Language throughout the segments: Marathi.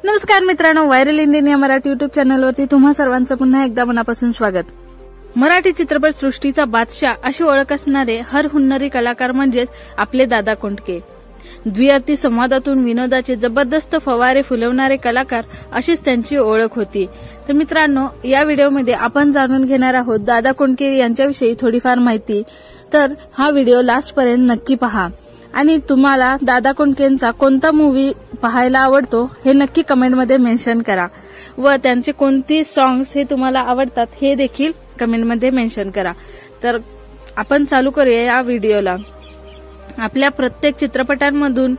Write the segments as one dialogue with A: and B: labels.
A: नमस्कार मित्रांनो, व्हायरल इंडियन या मराठी युट्यूब चॅनलवरती तुम्हा सर्वांचं पुन्हा एकदा मनापासून स्वागत। मराठी चित्रपट सृष्टीचा बादशाह अशी ओळख असणारे हर हुन्नरी कलाकार म्हणजेच आपले दादा कोंडके। द्विअर्थी संवादातून विनोदाचे जबरदस्त फवारे फुलवणारे कलाकार अशीच त्यांची ओळख होती। तर मित्रांनो, या व्हिडिओमध्ये आपण जाणून घेणार आहोत दादा कोंडके यांच्याविषयी थोडीफार माहिती। तर हा व्हिडिओ लास्ट पर्यंत नक्की पहा आणि तुम्हाला दादा कोंडकेंचा कोणता मूवी पाहायला आवडतो हे नक्की कमेंटमध्ये मेन्शन करा व त्यांचे कोणती सॉंग्स हे तुम्हाला आवडतात हे देखील कमेंटमध्ये मेन्शन करा। तर आपण चालू करूया या व्हिडिओला। आपल्या प्रत्येक चित्रपटांमधून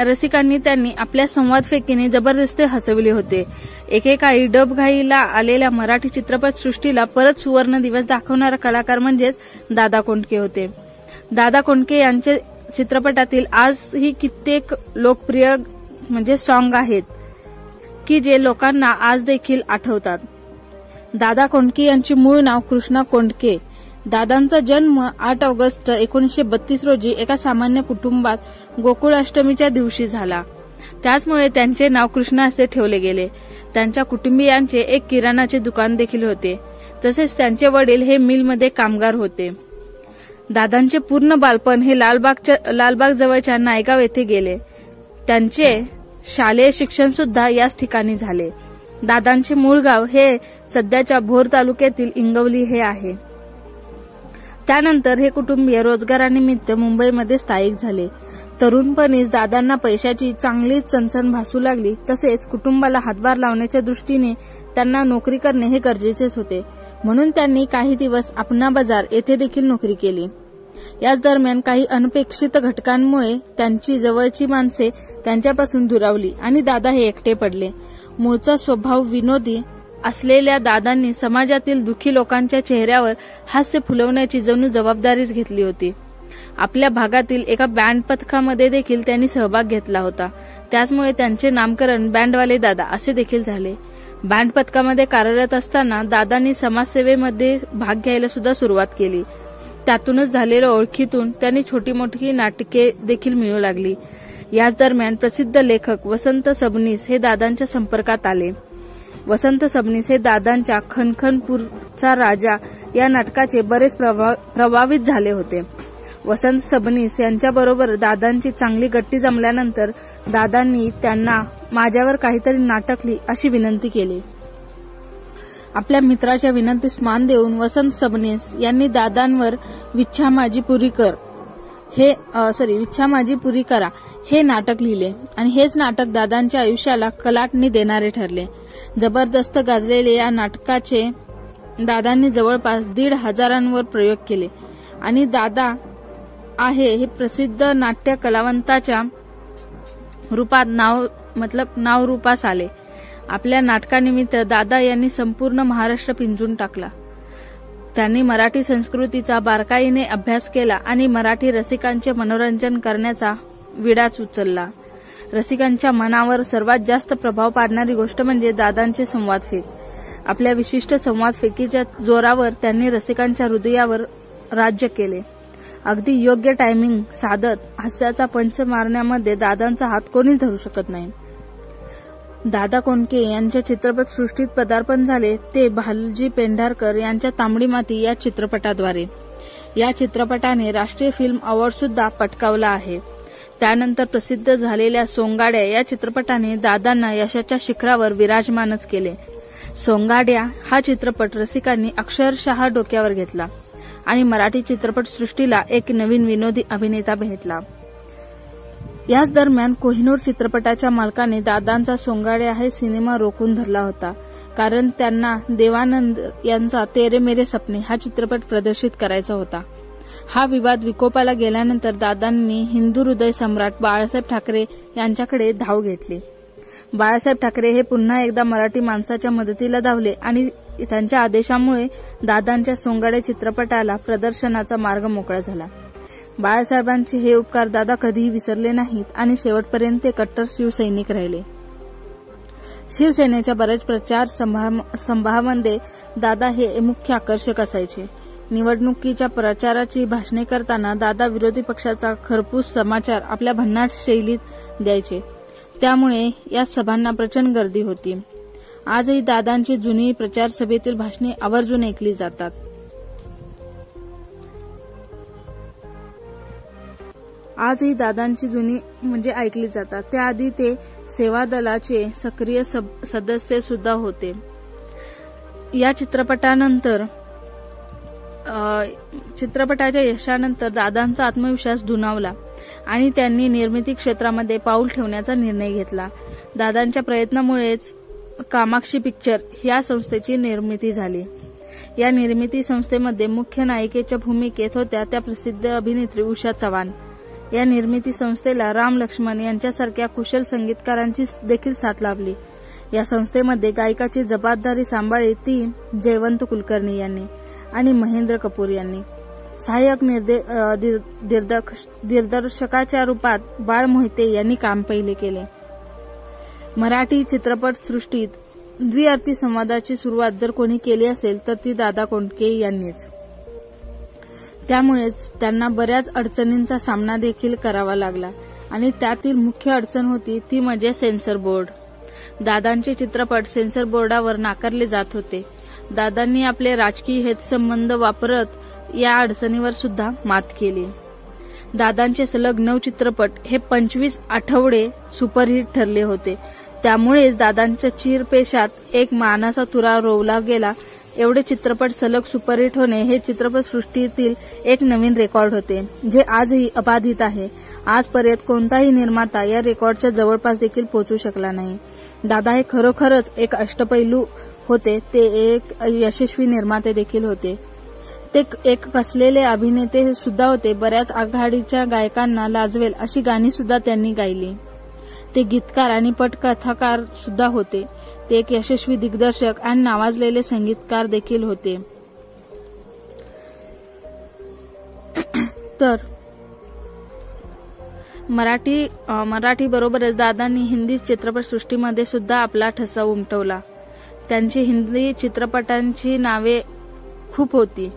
A: रसिकांनी त्यांनी आपल्या संवादफेकीने जबरदस्त हसविले होते। एकेकाळी डबघाईला आलेल्या मराठी चित्रपट सृष्टीला परत सुवर्ण दिवस दाखवणारा कलाकार म्हणजेच दादा कोंडके होते। दादा कोंडके यांचे चित्रपटातील आजही कित्येक लोकप्रिय सॉंग आहेत की जे लोकांना आज देखील आठवतात। दादा कोंडके यांचे मूळ नाव कृष्णा कोंडके। दादांचा जन्म 8 ऑगस्ट 1932 रोजी एका सामान्य कुटुंबात गोकुळाष्टमीच्या दिवशी झाला। त्याचमुळे त्यांचे नाव कृष्णा असे ठेवले गेले। त्यांच्या कुटुंबियांचे एक किराणाचे दुकान देखील होते, तसेच त्यांचे वडील हे मिलमध्ये कामगार होते। दादांचे पूर्ण बालपण हे लालबाग जवळच्या नायगाव येथे गेले। त्यांचे शालेय शिक्षण सुद्धा याच ठिकाणी झाले। दादांचे मूळ गाव हे सध्याच्या भोर तालुक्यातील इंगवली हे आहे। त्यानंतर हे कुटुंबीय रोजगारानिमित्त मुंबईमध्ये स्थायिक झाले। तरुणपणीच दादांना पैशाची चांगलीच चणचण भासू लागली। तसेच कुटुंबाला हातभार लावण्याच्या दृष्टीने त्यांना नोकरी करणे हे गरजेचेच होते, म्हणून त्यांनी काही दिवस अपना बाजार येथे देखील नोकरी केली। याच दरम्यान काही अनपेक्षित घटकांमुळे त्यांची जवळची माणसे त्यांच्यापासून दुरावली आणि दादा हे एकटे पडले। मूळचा स्वभाव विनोदी असलेल्या दादांनी समाजातील दुःखी लोकांच्या चेहऱ्यावर हास्य फुलवण्याची जणू जबाबदारीच घेतली होती। आपल्या भागातील एका बँड पथकामध्ये देखील त्यांनी सहभाग घेतला होता। त्याचमुळे त्यांचे नामकरण बँडवाले दादा असे देखील झाले। बँड पथकामध्ये कार्यरत असताना दादांनी समाजसेवेमध्ये भाग घ्यायला सुद्धा सुरुवात केली। त्यातूनच झालेल्या ओळखीतून त्यांनी छोटी मोठी नाटके देखील मिळू लागली। याच दरम्यान प्रसिद्ध लेखक वसंत सबनीस हे दादांच्या संपर्कात आले। वसंत सबनीस हे दादांच्या खनखनपूरचा राजा या नाटकाचे बरेच प्रभावित झाले होते। वसंत सबनीस यांच्याबरोबर दादांची चांगली गट्टी जमल्यानंतर दादांनी त्यांना माझ्यावर काहीतरी नाटक लिही अशी विनंती केली। आपल्या मित्राच्या विनंतीस मान देऊन वसंत सबनीस यांनी दादांवर विच्छा माझी पुरी करा हे नाटक लिहिले आणि हेच नाटक दादांच्या आयुष्याला कलाटणी देणारे ठरले। जबरदस्त गाजलेले या नाटकाचे दादांनी जवळपास 1,500 प्रयोग केले आणि दादा आहे हे प्रसिद्ध नाट्य कलावंताच्या रूपात नाव रूपास आले। आपल्या नाटकानिमित्त दादा यांनी संपूर्ण महाराष्ट्र पिंजून टाकला। त्यांनी मराठी संस्कृतीचा बारकाईने अभ्यास केला आणि मराठी रसिकांचे मनोरंजन करण्याचा विडाच उचलला। रसिकांच्या मनावर सर्वात जास्त प्रभाव पाडणारी गोष्ट म्हणजे दादांचे संवादफेक। आपल्या विशिष्ट संवादफेकीच्या जोरावर त्यांनी रसिकांच्या हृदयावर राज्य केले। अगदी योग्य टायमिंग साधत हास्याचा पंच मारण्यामध्ये दादांचा हात कोणीच धरू शकत नाही। दादा कोंडके यांच्या चित्रपट सृष्टीत पदार्पण झाले ते भालजी पेंढारकर यांच्या तांबडी माती या चित्रपटाद्वारे। या चित्रपटाने राष्ट्रीय फिल्म अवॉर्ड सुद्धा पटकावला आहे। त्यानंतर प्रसिद्ध झालेल्या सोंगाड्या या चित्रपटाने दादांना यशाच्या शिखरावर विराजमानच केले। सोंगाड्या हा चित्रपट रसिकांनी अक्षरशः डोक्यावर घेतला आणि मराठी चित्रपट सृष्टीला एक नवीन विनोदी अभिनेता भेटला। याच दरम्यान कोहिनूर चित्रपटाच्या मालकाने दादांचा सोंगाड्या हे सिनेमा रोखून धरला होता, कारण त्यांना देवानंद यांचा तेरे मेरे सपने हा चित्रपट प्रदर्शित करायचा होता। हा विवाद विकोपाला गेल्यानंतर दादांनी हिंदू हृदय सम्राट बाळासाहेब ठाकरे यांच्याकडे धाव घेतली। बाळासाहेब ठाकरे हे पुन्हा एकदा मराठी माणसाच्या मदतीला धावले आणि त्यांच्या आदेशामुळे दादांच्या सोंगाड्या चित्रपटाला प्रदर्शनाचा मार्ग मोकळा झाला। बाळासाहेबांचे हे उपकार दादा कधीही विसरले नाहीत आणि शेवटपर्यंत ते कट्टर शिवसैनिक राहिले। शिवसेनेच्या बऱ्याच प्रचार सभांमध्ये दादा हे मुख्य आकर्षक असायचे। निवडणुकीच्या प्रचाराची भाषणे करताना दादा विरोधी पक्षाचा खरपूस समाचार आपल्या भन्नाट शैलीत द्यायचे। त्यामुळे या सभांना प्रचंड गर्दी होती. आजही दादांची जुनी प्रचार सभेतील भाषणे आवर्जून ऐकली जातात. आजही दादांची जुनी ऐकली जातात. त्याआधी ते सेवा दलाचे सक्रिय सदस्य सुद्धा होते. या चित्रपटाच्या यशानंतर दादांचा आत्मविश्वास दुणावला आणि त्यांनी निर्मिती क्षेत्रामध्ये पाऊल ठेवण्याचा निर्णय घेतला. दादांच्या प्रयत्नामुळेच कामाक्षी पिक्चर या संस्थेची निर्मिती झाली. या निर्मिती संस्थेमध्ये मुख्य नायिकेच्या भूमिकेत होत्या त्या प्रसिद्ध अभिनेत्री उषा चव्हाण. या निर्मिती संस्थेला राम लक्ष्मण यांच्यासारख्या कुशल संगीतकारांची देखील साथ लाभली. या संस्थेमध्ये गायकाची जबाबदारी सांभाळली ती जयवंत कुलकर्णी यांनी आणि महेंद्र कपूर यांनी. सहाय्यक दिग्दर्शकाच्या रूपात बाळ मोहिते यांनी काम पहिले केले. मराठी चित्रपट सृष्टीत द्विअर्थी संवादाची सुरुवात जर कोणी केली असेल तर ती दादा कोंडके यांनीच. त्यामुळेच त्यांना बऱ्याच अडचणींचा सामना देखील करावा लागला आणि त्यातील मुख्य अडचण होती ती म्हणजे सेन्सर बोर्ड. दादांचे चित्रपट सेन्सर बोर्डावर नाकारले जात होते. दादांनी आपले राजकीय हितसंबंध वापरत या अडचणीवर सुद्धा मात केली. दादांचे सलग 9 चित्रपट हे 25 आठवडे सुपरहिट ठरले होते. त्यामुळेच दादांच्या चिरपेशात एक मानाचा तुरा रोवला गेला. एवढे चित्रपट सलग सुपरहिट होणे हे चित्रपटसृष्टीतील एक नवीन रेकॉर्ड होते, जे आजही अबाधित आहे. आजपर्यंत कोणताही निर्माता या रेकॉर्डच्या जवळपास देखील पोहोचू शकला नाही. दादा हे खरोखरच एक अष्टपैलू होते. ते एक यशस्वी निर्माते देखील होते. ते एक कसलेले अभिनेते सुद्धा होते. बऱ्याच आघाडीच्या गायकांना लाजवेल अशी गाणी सुद्धा त्यांनी गायली. ते गीतकार आणि पटकथाकार सुद्धा होते. ते एक यशस्वी दिग्दर्शक आणि नावाजलेले संगीतकार देखील होते. तर मराठी बरोबरच दादांनी हिंदी चित्रपटसृष्टीमध्ये सुद्धा आपला ठसा उमटवला. त्यांची हिंदी चित्रपटांची नावे खूप होती.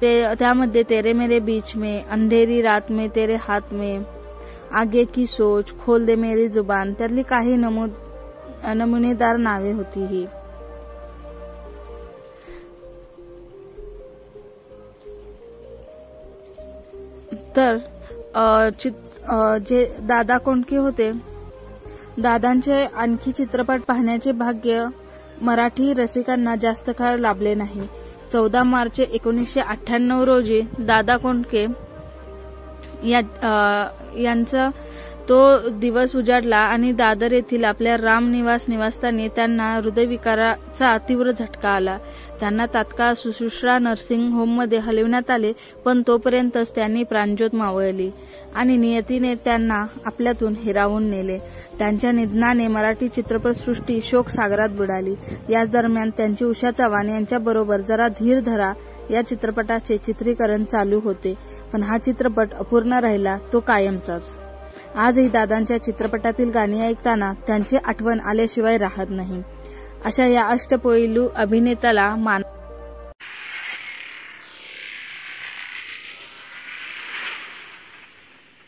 A: त्यामध्ये तेरे मेरे बीच में, अंधेरी रात में तेरे हाथ में, आगे की सोच, खोल दे मेरी जुबान त्यातली काही नमुनेदार नावे होती ही. तर जे दादा कोंडके होते, दादांचे आणखी चित्रपट पाहण्याचे भाग्य मराठी रसिकांना जास्त काळ लाभले नाही. 14 मार्च 1998 रोजी दादा कोंडके यांचा तो दिवस उजाडला आणि दादर येथील आपल्या राम निवासस्थानी त्यांना हृदयविकाराचा तीव्र झटका आला. त्यांना तात्काळ सुश्रुषा नर्सिंग होममध्ये हलविण्यात आले, पण तोपर्यंतच त्यांनी प्राणज्योत मावळली आणि नियतीने त्यांना आपल्यातून हिरावून नेले. त्यांच्या निधनाने मराठी चित्रपटसृष्टी शोकसागरात बुडाली. याच दरम्यान त्यांची उषा चव्हाण यांच्याबरोबर जरा धीर धरा या चित्रपटाचे चित्रीकरण चालू होते, पण हा चित्रपट अपूर्ण राहिला, तो कायमचाच. आजही दादांच्या चित्रपटातील गाणी ऐकताना त्यांची आठवण आल्याशिवाय राहत नाही. अशा या अष्टपैलू अभिनेत्याला